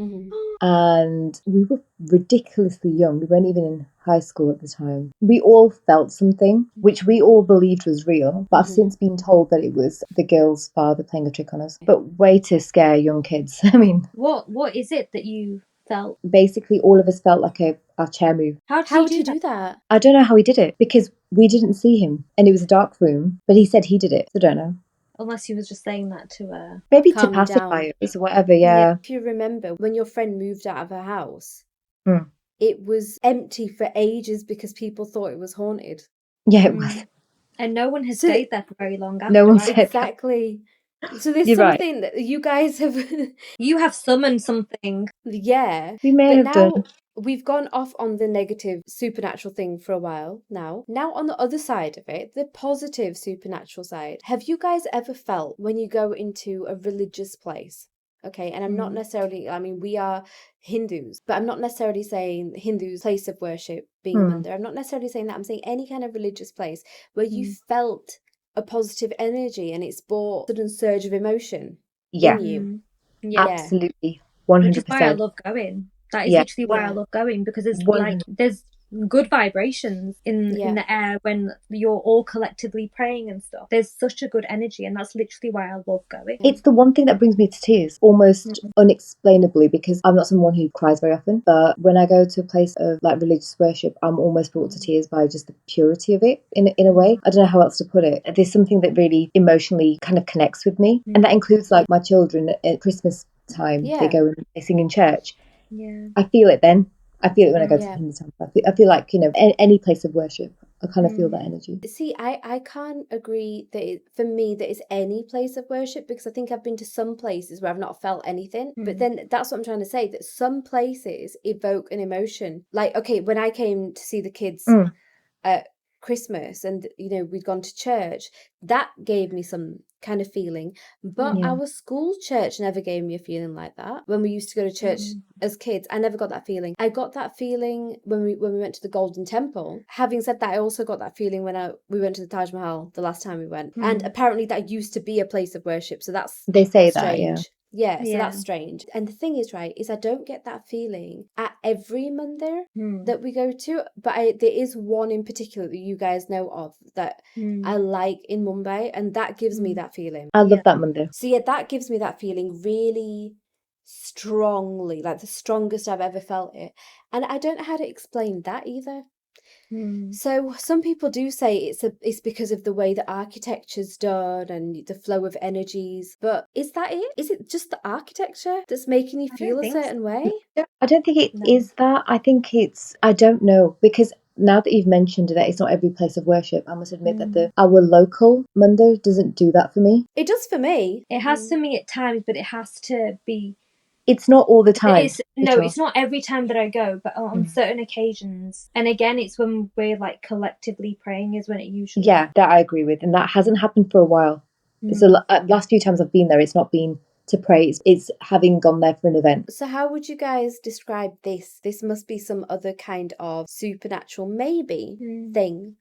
and we were ridiculously young. We weren't even in high school at the time. We all felt something, which we all believed was real, but I've since been told that it was the girl's father playing a trick on us. But way to scare young kids. I mean, what is it that you felt? Basically, all of us felt like our chair moved. How would he do that? I don't know how he did it, because we didn't see him, and it was a dark room, but he said he did it, so I don't know. Unless he was just saying that to maybe to calm you pacify down. us or whatever, yeah. If you remember, when your friend moved out of her house, it was empty for ages because people thought it was haunted. Yeah, it was. And no one has stayed there for very long after. No one said exactly. So there's something that you guys have... You have summoned something. Yeah. We may have done. We've gone off on the negative supernatural thing for a while now. Now on the other side of it, the positive supernatural side. Have you guys ever felt when you go into a religious place? Okay, and I'm not necessarily, I mean, we are Hindus, but I'm not necessarily saying Hindus' place of worship being a mandir. I'm not necessarily saying that. I'm saying any kind of religious place where you felt a positive energy and it's brought a sudden surge of emotion in you. Yeah. Absolutely. 100%. Which is why I love going. That is literally why I love going, because it's like there's good vibrations in the air when you're all collectively praying and stuff. There's such a good energy, and that's literally why I love going. It's the one thing that brings me to tears, almost unexplainably, because I'm not someone who cries very often, but when I go to a place of like religious worship, I'm almost brought to tears by just the purity of it in a way. I don't know how else to put it. There's something that really emotionally kind of connects with me, and that includes like my children at Christmas time. They go and they sing in church. Yeah. I feel it then. I feel it when I go to Yeah. the Hindu temple. I feel like, any place of worship, I kind of feel that energy. See, I can't agree that for me that it's any place of worship, because I think I've been to some places where I've not felt anything. But then that's what I'm trying to say, that some places evoke an emotion. Like, okay, when I came to see the kids at Christmas and we'd gone to church, that gave me some kind of feeling. But our school church never gave me a feeling like that. When we used to go to church as kids, I never got that feeling. I got that feeling when we went to the Golden Temple. Having said that, I also got that feeling when we went to the Taj Mahal the last time we went. And apparently that used to be a place of worship, so that's They say that, strange. yeah. Yeah, so that's strange. And the thing is, right, is I don't get that feeling at every mandir that we go to, but there is one in particular that you guys know of that I like in Mumbai, and that gives me that feeling. I love that mandir. So yeah, that gives me that feeling really strongly, like the strongest I've ever felt it. And I don't know how to explain that either. So some people do say it's because of the way the architecture's done and the flow of energies. But is that it? Is it just the architecture that's making you feel a certain way? I don't think it is that. I think I don't know, because now that you've mentioned that it's not every place of worship, I must admit that our local mandir doesn't do that for me. It does for me. It has for me at times, but it has to be. It's not all the time. It's not every time that I go, but on certain occasions. And again, it's when we're like collectively praying is when it usually. Yeah, that I agree with, and that hasn't happened for a while. So last few times I've been there, it's not been to pray. It's having gone there for an event. So how would you guys describe this? This must be some other kind of supernatural maybe thing.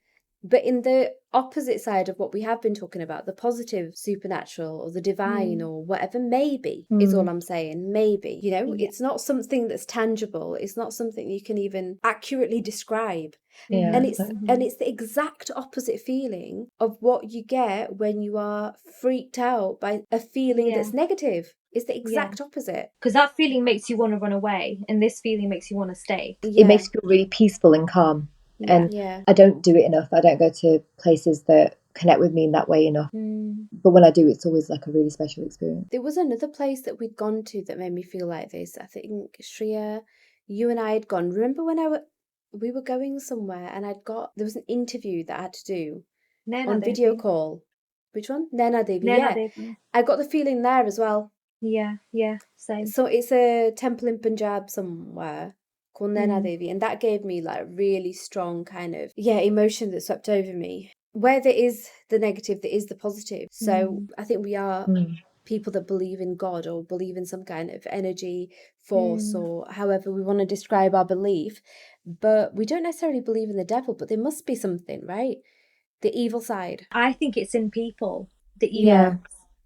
But in the opposite side of what we have been talking about, the positive supernatural or the divine or whatever, maybe is all I'm saying. Maybe, it's not something that's tangible. It's not something you can even accurately describe. Yeah, And it's the exact opposite feeling of what you get when you are freaked out by a feeling that's negative. It's the exact opposite. Because that feeling makes you want to run away, and this feeling makes you want to stay. It makes you feel really peaceful and calm. And I don't do it enough. I don't go to places that connect with me in that way enough. But when I do, it's always like a really special experience. There was another place that we'd gone to that made me feel like this. I think, Shreeya, you and I had gone. Remember when we were going somewhere and there was an interview that I had to do on video call. Which one? Naina Devi. Devi. I got the feeling there as well. Yeah, same. So it's a temple in Punjab somewhere called Naina Devi, and that gave me like really strong kind of emotion that swept over me. Where there is the negative, there is the positive. So I think we are people that believe in God or believe in some kind of energy, force, or however we want to describe our belief. But we don't necessarily believe in the devil, but there must be something, right? The evil side. I think it's in people, the evil. Yeah.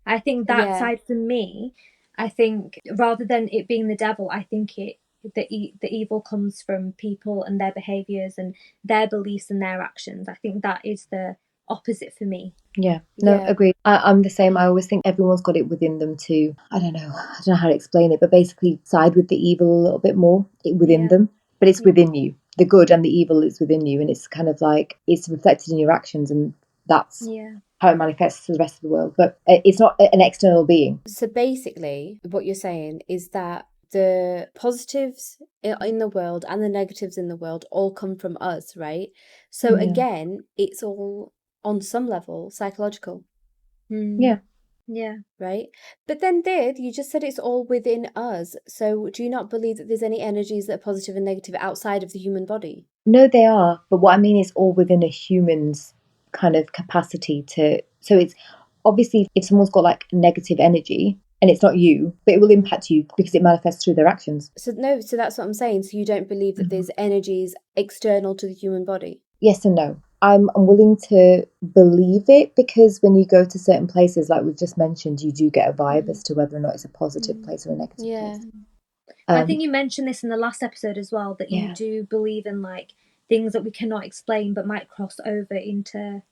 I think that side for me, I think rather than it being the devil, I think the evil comes from people and their behaviours and their beliefs and their actions. I think that is the opposite for me. Yeah, no, agreed. I'm the same. I always think everyone's got it within them to, I don't know how to explain it, but basically side with the evil a little bit more within them. But it's within you. The good and the evil is within you, and it's kind of like it's reflected in your actions, and that's how it manifests to the rest of the world. But it's not an external being. So basically, what you're saying is that the positives in the world and the negatives in the world all come from us, right? So again, it's all on some level psychological. Yeah. Right? But then you just said it's all within us. So do you not believe that there's any energies that are positive and negative outside of the human body? No, they are. But what I mean is all within a human's kind of capacity to. So it's obviously if someone's got like negative energy and it's not you, but it will impact you because it manifests through their actions. So that's what I'm saying. So you don't believe that there's energies external to the human body? Yes and no. I'm willing to believe it because when you go to certain places, like we've just mentioned, you do get a vibe as to whether or not it's a positive place or a negative place. I think you mentioned this in the last episode as well, that you do believe in like things that we cannot explain but might cross over into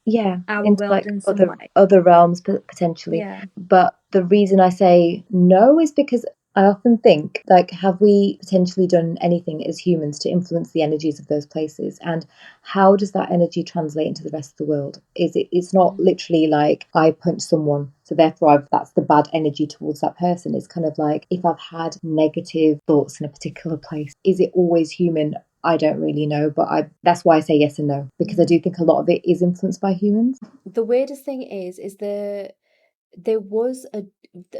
our into world like in some way. Other realms potentially. But the reason I say no is because I often think, like, have we potentially done anything as humans to influence the energies of those places? And how does that energy translate into the rest of the world? It's not literally like I punch someone, so therefore that's the bad energy towards that person. It's kind of like, if I've had negative thoughts in a particular place, is it always human? I don't really know, but that's why I say yes and no, because I do think a lot of it is influenced by humans. The weirdest thing is there was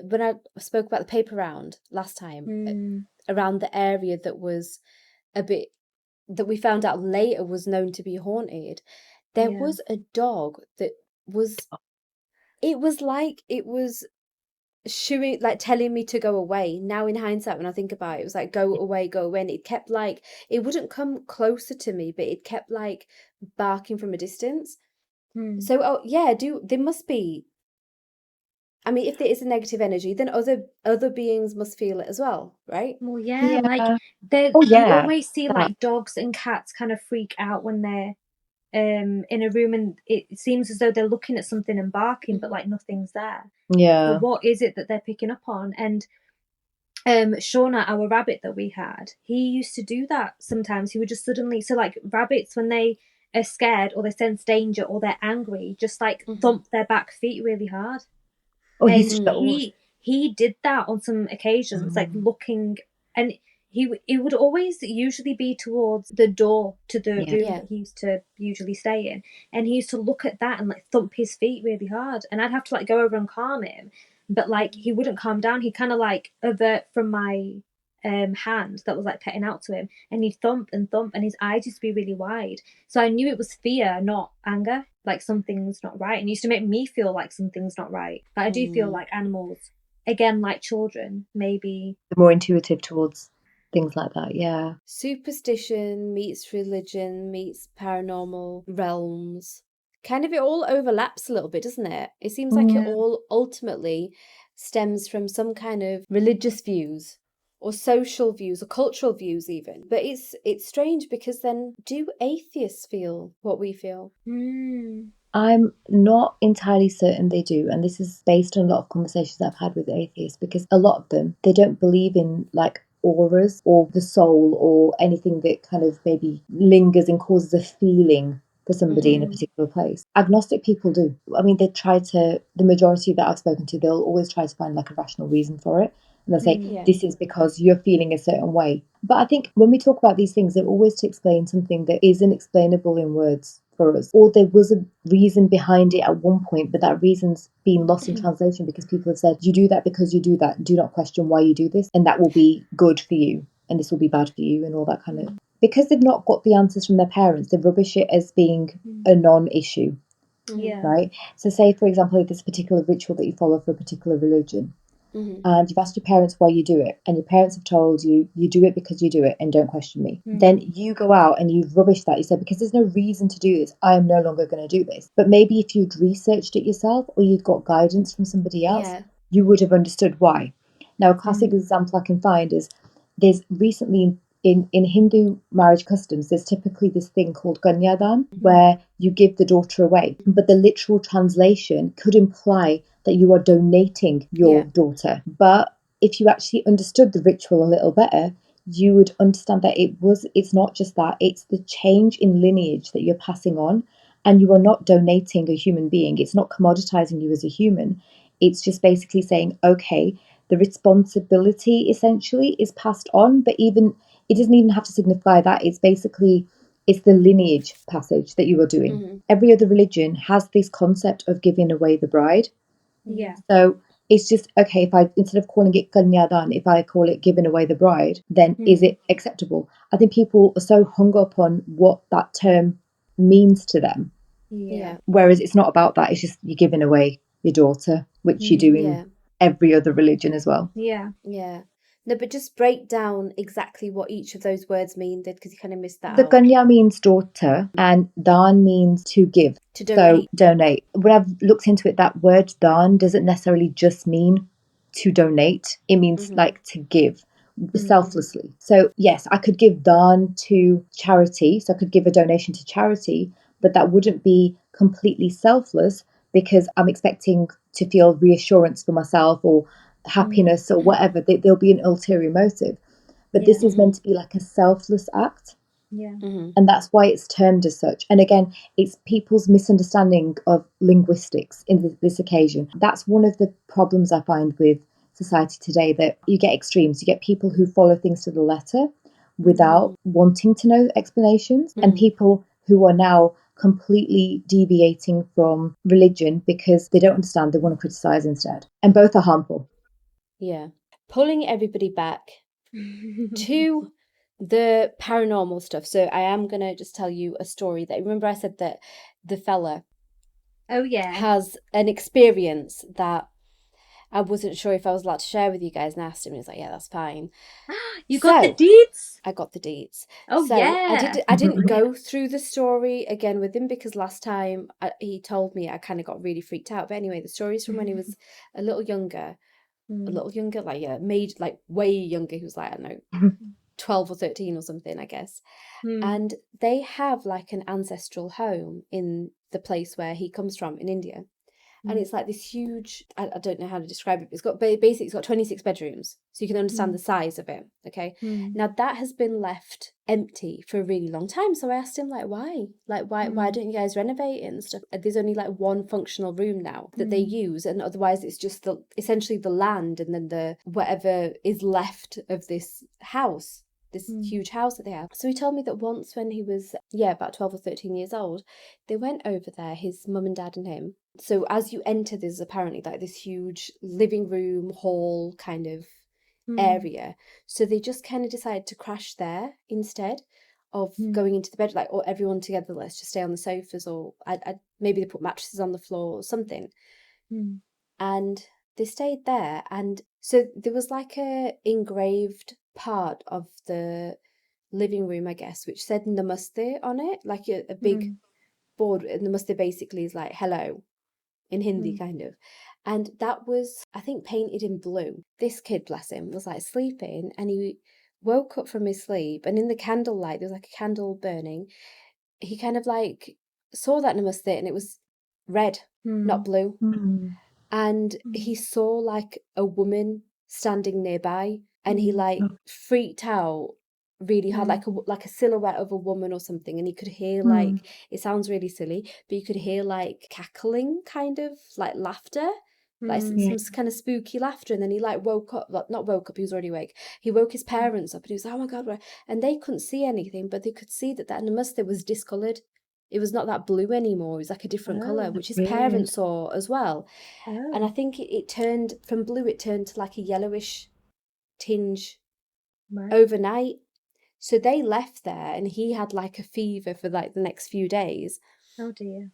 when I spoke about the paper round last time, around the area that was a bit, that we found out later was known to be haunted. There was a dog that was, it was shooing, like telling me to go away. Now in hindsight, when I think about it, it was like, go away, and it kept like, it wouldn't come closer to me, but it kept like barking from a distance. So there must be, I mean, if there is a negative energy, then other beings must feel it as well, right? Well, yeah, Yeah. like Oh, you yeah. always see That. like dogs and cats kind of freak out when they're in a room, and it seems as though they're looking at something and barking, but like nothing's there. Yeah. But what is it that they're picking up on? And Shauna, our rabbit that we had, he used to do that sometimes. He would just suddenly, so like rabbits, when they are scared or they sense danger or they're angry, just like thump their back feet really hard. Oh, And he's so. he did that on some occasions, like looking, and it would always usually be towards the door to the room that he used to usually stay in, and he used to look at that and like thump his feet really hard, and I'd have to like go over and calm him, but like he wouldn't calm down. He'd kind of like avert from my hand that was like petting out to him, and he'd thump and thump, and his eyes used to be really wide. So I knew it was fear, not anger, like something's not right. And it used to make me feel like something's not right. But I do feel like animals, again, like children, maybe. More intuitive towards things like that, yeah. Superstition meets religion meets paranormal realms. Kind of, it all overlaps a little bit, doesn't it? It seems like it all ultimately stems from some kind of religious views or social views or cultural views even. But it's strange, because then do atheists feel what we feel? I'm not entirely certain they do, and this is based on a lot of conversations that I've had with atheists, because a lot of them, they don't believe in like auras or the soul or anything that kind of maybe lingers and causes a feeling for somebody in a particular place. Agnostic people do. I mean, the majority that I've spoken to, they'll always try to find like a rational reason for it. And they'll say, this is because you're feeling a certain way. But I think when we talk about these things, they're always to explain something that isn't explainable in words for us. Or there was a reason behind it at one point, but that reason's been lost in translation because people have said, you do that because you do that. Do not question why you do this. And that will be good for you. And this will be bad for you, and all that kind of. Because they've not got the answers from their parents, they rubbish it as being a non-issue. Yeah. Right? So say, for example, if there's a particular ritual that you follow for a particular religion, and you've asked your parents why you do it, and your parents have told you, you do it because you do it and don't question me, then you go out and you've rubbished that. You say, because there's no reason to do this, I am no longer going to do this. But maybe if you'd researched it yourself or you'd got guidance from somebody else, you would have understood why. Now, a classic example I can find is, there's recently in Hindu marriage customs, there's typically this thing called Kanyadan, where you give the daughter away. But the literal translation could imply that you are donating your daughter. But if you actually understood the ritual a little better, you would understand that it's not just that, it's the change in lineage that you're passing on. And you are not donating a human being. It's not commoditizing you as a human. It's just basically saying, okay, the responsibility essentially is passed on, but even it doesn't even have to signify that. It's basically, it's the lineage passage that you are doing. Every other religion has this concept of giving away the bride. Yeah. So it's just, okay, if I, instead of calling it kanyadan, if I call it giving away the bride, then is it acceptable? I think people are so hung up on what that term means to them. Yeah. Whereas it's not about that. It's just you're giving away your daughter, which you do in every other religion as well. Yeah. No, but just break down exactly what each of those words mean, because you kind of missed that The out. Kanya means daughter, and Dan means to give. To donate. So donate. When I've looked into it, that word Dan doesn't necessarily just mean to donate. It means like to give selflessly. So yes, I could give Dan to charity. So I could give a donation to charity, but that wouldn't be completely selfless, because I'm expecting to feel reassurance for myself, or happiness or whatever. There'll be an ulterior motive. But this is meant to be like a selfless act. Yeah. And that's why it's termed as such. And again, it's people's misunderstanding of linguistics in this occasion. That's one of the problems I find with society today, that you get extremes. You get people who follow things to the letter without wanting to know explanations, and people who are now completely deviating from religion because they don't understand, they want to criticize instead. And both are harmful. Yeah. Pulling everybody back to the paranormal stuff. So I am going to just tell you a story that, remember I said that the fella has an experience that I wasn't sure if I was allowed to share with you guys, and I asked him, and he was like, yeah, that's fine. You got the deets? I got the deets. Oh, so yeah. I didn't go through the story again with him, because last time he told me, I kind of got really freaked out. But anyway, the story's from when he was a little younger, like made like way younger. He was like, I don't know, 12 or 13 or something, I guess. And they have like an ancestral home in the place where he comes from in India. And it's like this huge, I don't know how to describe it, but it's got 26 bedrooms. So you can understand the size of it. Okay. Now that has been left empty for a really long time. So I asked him, like, why? Like, why don't you guys renovate it and stuff? There's only like one functional room now that they use. And otherwise it's just essentially the land, and then the whatever is left of this house. This huge house that they have. So he told me that once when he was, about 12 or 13 years old, they went over there, his mum and dad and him. So as you enter, there's apparently like this huge living room, hall kind of area. So they just kind of decided to crash there instead of going into the bed, like, or everyone together, let's just stay on the sofas, or maybe they put mattresses on the floor or something. And they stayed there. And so there was like a engraved part of the living room, I guess, which said Namaste on it, like a big board. And Namaste basically is like hello in Hindi, kind of. And that was, I think, painted in blue. This kid, bless him, was like sleeping, and he woke up from his sleep, and in the candlelight, there was like a candle burning. He kind of like saw that Namaste, and it was red, not blue. And he saw like a woman standing nearby, and he like freaked out really hard, like a silhouette of a woman or something. And he could hear like, it sounds really silly, but you could hear like cackling, kind of like laughter, like some kind of spooky laughter. And then he like woke up, like not woke up, he was already awake. He woke his parents up, and he was like, oh my God, and they couldn't see anything, but they could see that namaste was discoloured. It was not that blue anymore. It was like a different colour, which his parents saw as well. And I think it turned from blue, it turned to like a yellowish tinge overnight. So they left there, and he had like a fever for like the next few days. Oh dear.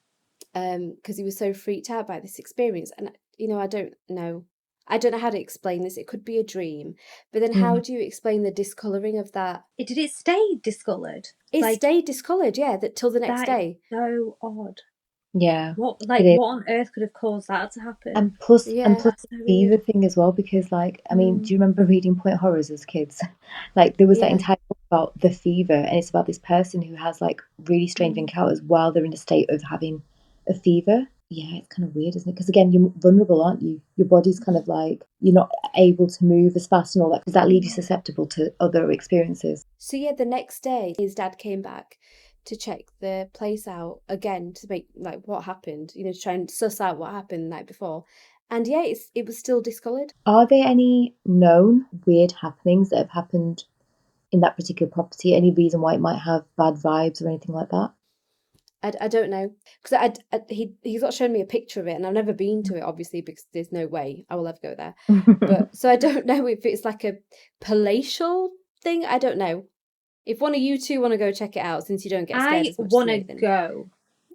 Because he was so freaked out by this experience. And, I don't know how to explain this. It could be a dream. But then how do you explain the discolouring of that? Did it stay discoloured? It stayed discoloured, yeah, till the next day. So odd. Yeah. What on earth could have caused that to happen? And plus the fever thing as well, because like, I mean, do you remember reading Point Horrors as kids? Like there was that entire book about the fever, and it's about this person who has like really strange encounters while they're in a state of having a fever. Yeah, it's kind of weird, isn't it? Because again, you're vulnerable, aren't you? Your body's kind of like, you're not able to move as fast and all that. Does that leave you susceptible to other experiences? So the next day, his dad came back to check the place out again to make like what happened, to try and suss out what happened the night before. And it was still discoloured. Are there any known weird happenings that have happened in that particular property? Any reason why it might have bad vibes or anything like that? I don't know, because he's not shown me a picture of it, and I've never been to it, obviously, because there's no way I will ever go there. But so I don't know if it's like a palatial thing. I don't know. If one of you two want to go check it out, since you don't get scared as much. I want to go.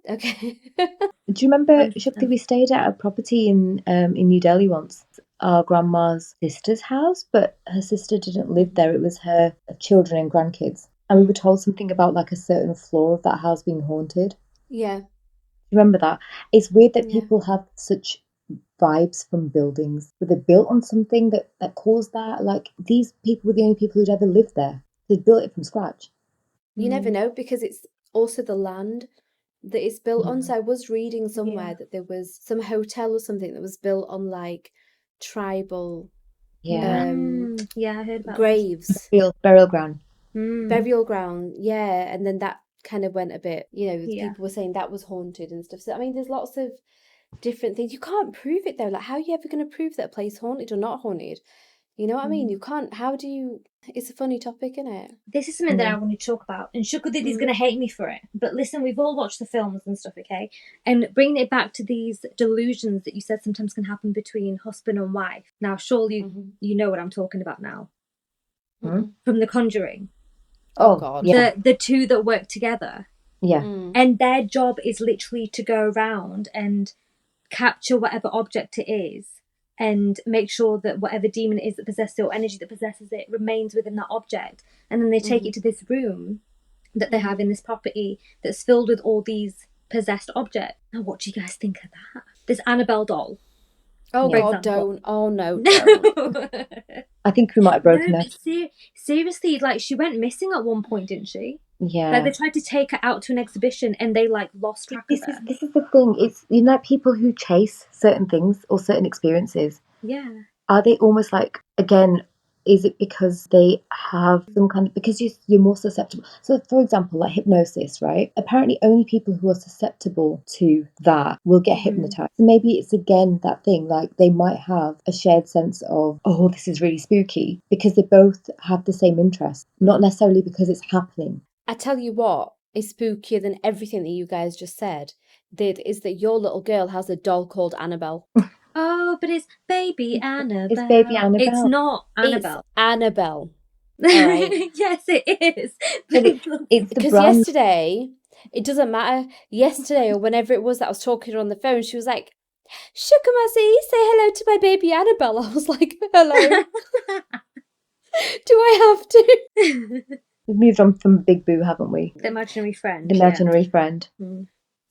Okay. Do you remember, Shukti, we stayed at a property in New Delhi once, our grandma's sister's house, but her sister didn't live there. It was her children and grandkids. And we were told something about like a certain floor of that house being haunted. Yeah. Remember that? It's weird that people have such vibes from buildings. Were they built on something that caused that? Like, these people were the only people who'd ever lived there. They built it from scratch. You never know, because it's also the land that it's built on. So I was reading somewhere that there was some hotel or something that was built on like tribal Yeah. Yeah, I heard about graves, Burial ground. burial ground, yeah, and then that kind of went a bit, Yeah. people were saying that was haunted and stuff. So I mean, there's lots of different things. You can't prove it though. Like, how are you ever going to prove that a place haunted or not haunted? You know what I mean? You can't. How do you? It's a funny topic, isn't it? This is something that I want to talk about, and Shukti is going to hate me for it. But listen, we've all watched the films and stuff, okay? And bringing it back to these delusions that you said sometimes can happen between husband and wife. Now, surely you know what I'm talking about now. From The Conjuring. Oh God. Yeah. The two that work together. Yeah. And their job is literally to go around and capture whatever object it is and make sure that whatever demon it is that possesses it or energy that possesses it remains within that object. And then they take it to this room that they have in this property that's filled with all these possessed objects. Now, what do you guys think of that? This Annabelle doll. Oh for God, example. don't. Oh no, don't. I think we might have broken No, her. but seriously, like she went missing at one point, didn't she? Yeah. Like they tried to take her out to an exhibition and they like lost track of her. This is the thing. It's people who chase certain things or certain experiences. Yeah. Are they almost like, again, is it because they have some kind of, because you're more susceptible? So, for example, like hypnosis, right? Apparently, only people who are susceptible to that will get hypnotized. So maybe it's again that thing, like they might have a shared sense of, oh, this is really spooky, because they both have the same interest, not necessarily because it's happening. I tell you what is spookier than everything that you guys just said. Is that your little girl has a doll called Annabelle. Oh, but it's baby Annabelle. It's baby Annabelle. It's not Annabelle. It's Annabelle. All right. Yes, it is. But it's the Because brand. yesterday, it doesn't matter. Yesterday or whenever it was that I was talking to her on the phone, she was like, Shukamasi, say hello to my baby Annabelle. I was like, hello. Do I have to? We've moved on from Big Boo, haven't we? The imaginary friend. The imaginary friend.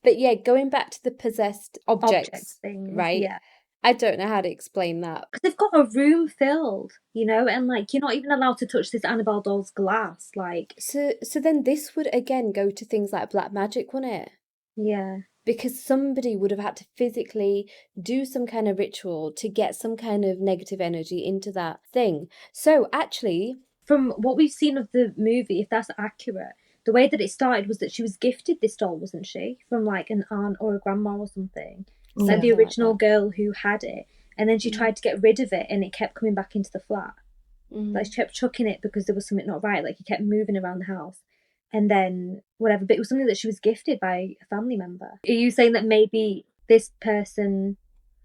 But yeah, going back to the possessed objects things, right? Yeah. I don't know how to explain that. Because they've got a room filled, and like you're not even allowed to touch this Annabelle doll's glass. Like, So then this would again go to things like black magic, wouldn't it? yeah. Because somebody would have had to physically do some kind of ritual to get some kind of negative energy into that thing. So actually, from what we've seen of the movie, if that's accurate, the way that it started was that she was gifted this doll, wasn't she? From like an aunt or a grandma or something. Like the original girl who had it. And then she tried to get rid of it and it kept coming back into the flat. Like she kept chucking it because there was something not right. Like it kept moving around the house. And then whatever. But it was something that she was gifted by a family member. Are you saying that maybe this person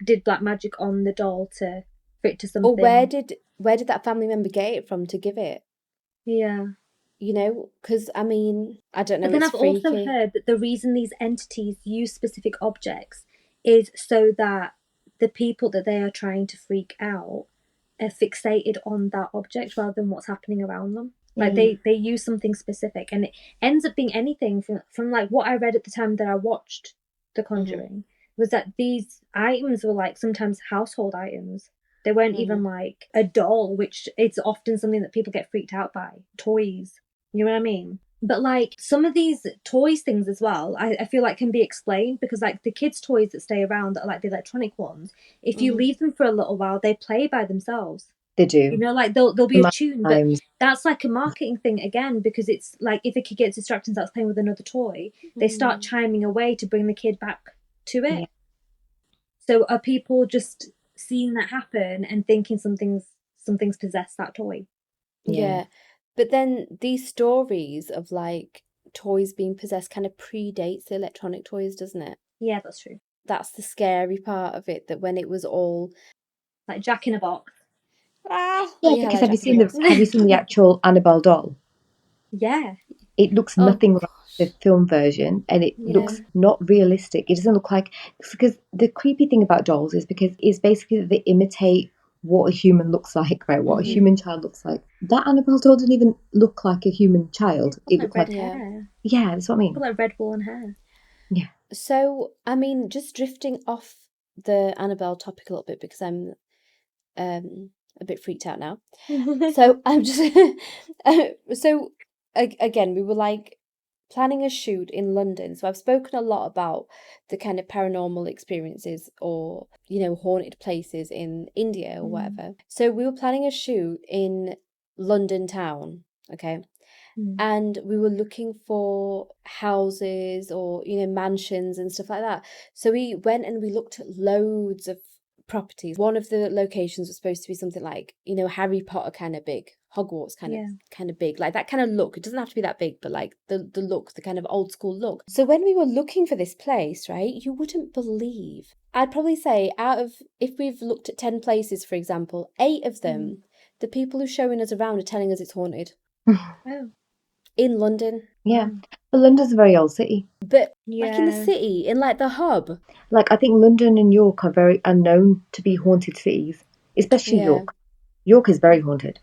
did black magic on the doll for it to something? Or where did that family member get it from to give it? Yeah. Because I mean, I don't know. But then it's I've freaky. also heard that the reason these entities use specific objects is so that the people that they are trying to freak out are fixated on that object rather than what's happening around them. Like they use something specific, and it ends up being anything from like what I read at the time that I watched The Conjuring was that these items were like sometimes household items. They weren't even like a doll, which it's often something that people get freaked out by. Toys. You know what I mean? But like some of these toys things as well, I feel like can be explained because like the kids' toys that stay around that are like the electronic ones, if you leave them for a little while, they play by themselves. They do. Like there'll be a tune, but that's like a marketing thing again because it's like if a kid gets distracted and starts playing with another toy, they start chiming away to bring the kid back to it. Yeah. So are people just seeing that happen and thinking something's possessed that toy? Yeah. But then these stories of like toys being possessed kind of predates the electronic toys, doesn't it? Yeah, that's true. That's the scary part of it, that when it was all like Jack in a Box. Yeah, because like have you seen the actual Annabelle doll? Yeah. It looks nothing like the film version, and it looks not realistic. It doesn't look like, because the creepy thing about dolls is basically that they imitate what a human looks like, right? What a human child looks like. That Annabelle doll didn't even look like a human child. It looked like hair. Yeah, that's what I mean. Like red wool and hair. Yeah. So I mean, just drifting off the Annabelle topic a little bit because I'm a bit freaked out now. So I'm just so again, we were like planning a shoot in London. So I've spoken a lot about the kind of paranormal experiences or, haunted places in India or whatever. So we were planning a shoot in London town, okay? And we were looking for houses or, mansions and stuff like that. So we went and we looked at loads of properties. One of the locations was supposed to be something like, Harry Potter kind of big, Hogwarts kind of big, like that kind of look. It doesn't have to be that big, but like the look, the kind of old school look. So when we were looking for this place, right, you wouldn't believe. I'd probably say if we've looked at 10 places, for example, 8 of them, the people who are showing us around are telling us it's haunted. Oh. In London. Yeah. But London's a very old city. But like in the city, in like the hub. Like I think London and York are known to be haunted cities, especially York. York is very haunted.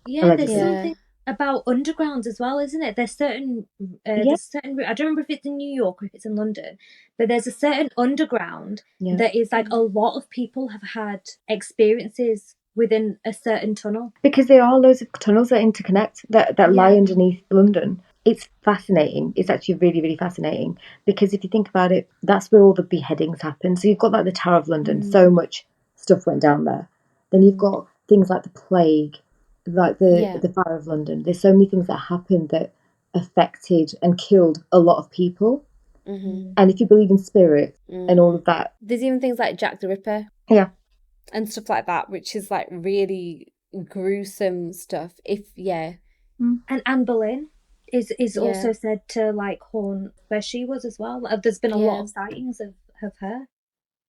Yeah, allegedly. there's something about underground as well, isn't it? There's certain I don't remember if it's in New York or if it's in London, but there's a certain underground that is like a lot of people have had experiences within a certain tunnel. Because there are loads of tunnels that interconnect that lie underneath London. It's fascinating. It's actually really, really fascinating because if you think about it, that's where all the beheadings happen. So you've got like the Tower of London, so much stuff went down there. Then you've got things like the plague, like the Fire of London. There's so many things that happened that affected and killed a lot of people. And if you believe in spirit and all of that. There's even things like Jack the Ripper. Yeah. And stuff like that, which is like really gruesome stuff. And Anne Boleyn is also said to like haunt where she was as well. There's been a lot of sightings of her.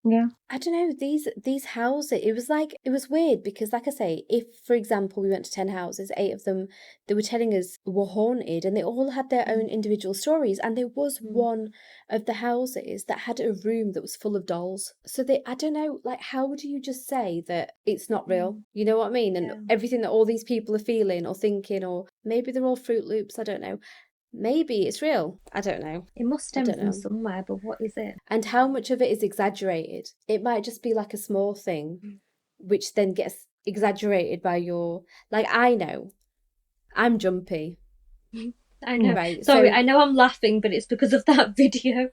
Yeah. I don't know, these houses, it was weird because like I say, if for example we went to 10 houses, 8 of them they were telling us were haunted and they all had their own individual stories, and there was one of the houses that had a room that was full of dolls. So I don't know, like how do you just say that it's not real? You know what I mean? And everything that all these people are feeling or thinking, or maybe they're all Fruit Loops, I don't know. Maybe it's real. I don't know. It must stem from somewhere, but what is it? And how much of it is exaggerated? It might just be like a small thing, which then gets exaggerated by your... Like, I know. I'm jumpy. I know. Right, Sorry, I know I'm laughing, but it's because of that video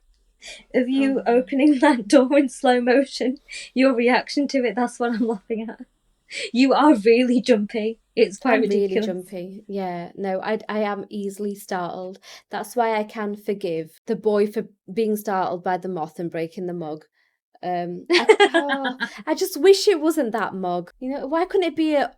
of you opening that door in slow motion. Your reaction to it, that's what I'm laughing at. You are really jumpy. It's quite ridiculous. Really jumpy. Yeah, no, I am easily startled. That's why I can forgive the boy for being startled by the moth and breaking the mug. I just wish it wasn't that mug. You know, why couldn't it be a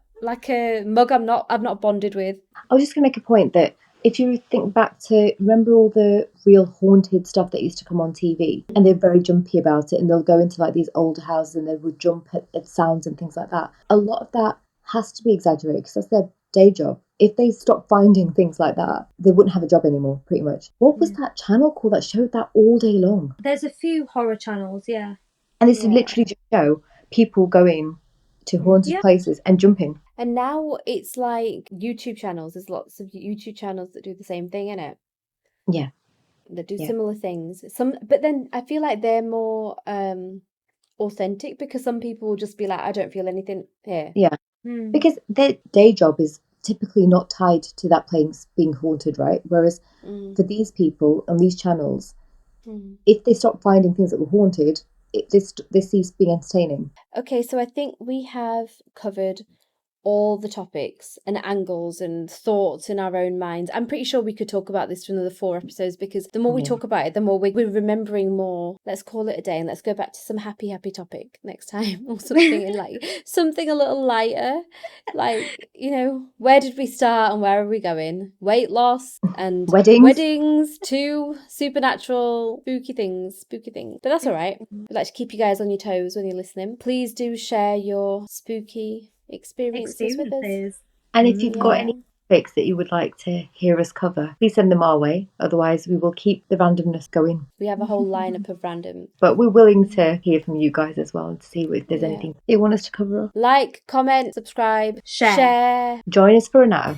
mug I'm not bonded with? I was just going to make a point that if you think back to, remember all the real haunted stuff that used to come on TV, and they're very jumpy about it, and they'll go into like these older houses and they would jump at sounds and things like that. A lot of that has to be exaggerated because that's their day job. If they stopped finding things like that, they wouldn't have a job anymore, pretty much. What was that channel called that showed that all day long? There's a few horror channels, yeah. And it's literally just show people going to haunted places and jumping. And now it's like YouTube channels. There's lots of YouTube channels that do the same thing, innit? Yeah. That do similar things. But then I feel like they're more authentic because some people will just be like, I don't feel anything here. Yeah. Because their day job is typically not tied to that place being haunted, right? Whereas for these people on these channels, if they stop finding things that were haunted, they cease being entertaining. Okay, so I think we have covered all the topics and angles and thoughts in our own minds. I'm pretty sure we could talk about this for another 4 episodes because the more we talk about it, the more we're remembering more. Let's call it a day and let's go back to some happy topic next time or something and like something a little lighter. Like, you know, where did we start and where are we going? Weight loss and weddings to supernatural spooky things. But that's all right. We'd like to keep you guys on your toes when you're listening. Please do share your spooky experiences with us. And if you've got any topics that you would like to hear us cover, please send them our way. Otherwise, we will keep the randomness going. We have a whole lineup of random. But we're willing to hear from you guys as well and to see if there's anything you want us to cover up. Like, comment, subscribe, share. Join us for a natter.